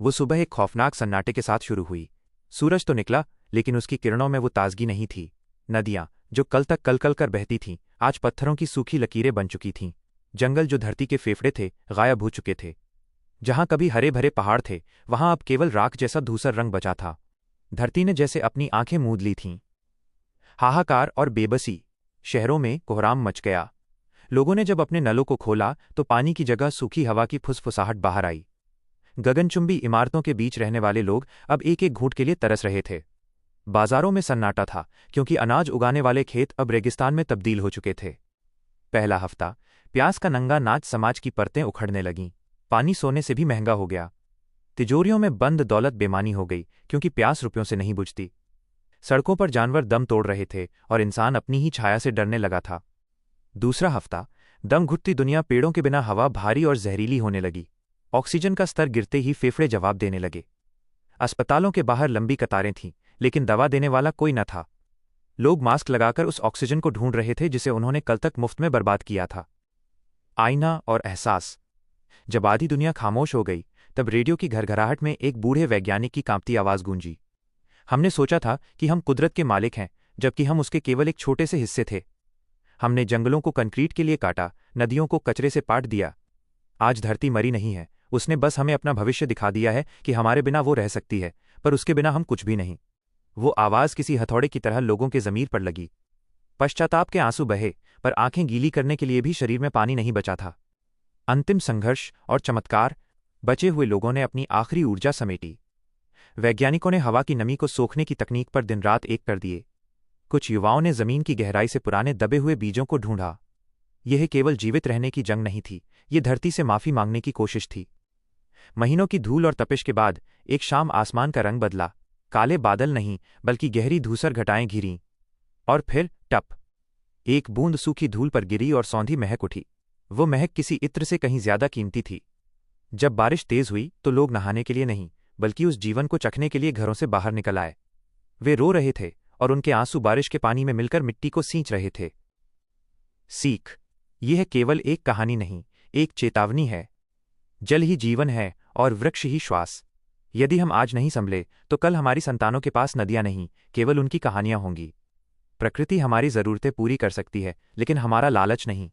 वो सुबह एक खौफनाक सन्नाटे के साथ शुरू हुई। सूरज तो निकला, लेकिन उसकी किरणों में वो ताजगी नहीं थी। नदियां, जो कल तक कल कर बहती थीं, आज पत्थरों की सूखी लकीरें बन चुकी थीं। जंगल, जो धरती के फेफड़े थे, गायब हो चुके थे। जहां कभी हरे भरे पहाड़ थे, वहां अब केवल राख जैसा धूसर रंग बचा था। धरती ने जैसे अपनी आंखें मूंद ली थीं। हाहाकार और बेबसी। शहरों में कोहराम मच गया। लोगों ने जब अपने नलों को खोला तो पानी की जगह सूखी हवा की फुसफुसाहट बाहर आई। गगनचुंबी इमारतों के बीच रहने वाले लोग अब एक एक घूंट के लिए तरस रहे थे। बाजारों में सन्नाटा था, क्योंकि अनाज उगाने वाले खेत अब रेगिस्तान में तब्दील हो चुके थे। पहला हफ्ता, प्यास का नंगा नाच, समाज की परतें उखड़ने लगीं। पानी सोने से भी महंगा हो गया। तिजोरियों में बंद दौलत बेमानी हो गई, क्योंकि प्यास रुपयों से नहीं बुझती। सड़कों पर जानवर दम तोड़ रहे थे और इंसान अपनी ही छाया से डरने लगा था। दूसरा हफ्ता, दम घुटती दुनिया पेड़ों के बिना हवा भारी और जहरीली होने लगी। ऑक्सीजन का स्तर गिरते ही फेफड़े जवाब देने लगे। अस्पतालों के बाहर लंबी कतारें थीं, लेकिन दवा देने वाला कोई न था। लोग मास्क लगाकर उस ऑक्सीजन को ढूंढ रहे थे जिसे उन्होंने कल तक मुफ्त में बर्बाद किया था। आईना और एहसास। जब आधी दुनिया खामोश हो गई, तब रेडियो की घरघराहट में एक बूढ़े वैज्ञानिक की कांपती आवाज गूंजी। हमने सोचा था कि हम कुदरत के मालिक हैं, जबकि हम उसके केवल एक छोटे से हिस्से थे। हमने जंगलों को कंक्रीट के लिए काटा, नदियों को कचरे से पाट दिया। आज धरती मरी नहीं है, उसने बस हमें अपना भविष्य दिखा दिया है कि हमारे बिना वो रह सकती है, पर उसके बिना हम कुछ भी नहीं। वो आवाज किसी हथौड़े की तरह लोगों के ज़मीर पर लगी। पश्चाताप के आंसू बहे, पर आंखें गीली करने के लिए भी शरीर में पानी नहीं बचा था। अंतिम संघर्ष और चमत्कार। बचे हुए लोगों ने अपनी आखिरी ऊर्जा समेटी। वैज्ञानिकों ने हवा की नमी को सोखने की तकनीक पर दिन रात एक कर दिए। कुछ युवाओं ने जमीन की गहराई से पुराने दबे हुए बीजों को ढूंढा। यह केवल जीवित रहने की जंग नहीं थी, ये धरती से माफी मांगने की कोशिश थी। महीनों की धूल और तपिश के बाद एक शाम आसमान का रंग बदला। काले बादल नहीं, बल्कि गहरी धूसर घटाएं घिरीं। और फिर टप, एक बूंद सूखी धूल पर गिरी और सौंधी महक उठी। वो महक किसी इत्र से कहीं ज्यादा कीमती थी। जब बारिश तेज हुई तो लोग नहाने के लिए नहीं, बल्कि उस जीवन को चखने के लिए घरों से बाहर निकल आए। वे रो रहे थे, और उनके आंसू बारिश के पानी में मिलकर मिट्टी को सींच रहे थे। सीख। यह केवल एक कहानी नहीं, एक चेतावनी है। जल ही जीवन है और वृक्ष ही श्वास। यदि हम आज नहीं संभले, तो कल हमारी संतानों के पास नदियां नहीं, केवल उनकी कहानियां होंगी। प्रकृति हमारी जरूरतें पूरी कर सकती है, लेकिन हमारा लालच नहीं।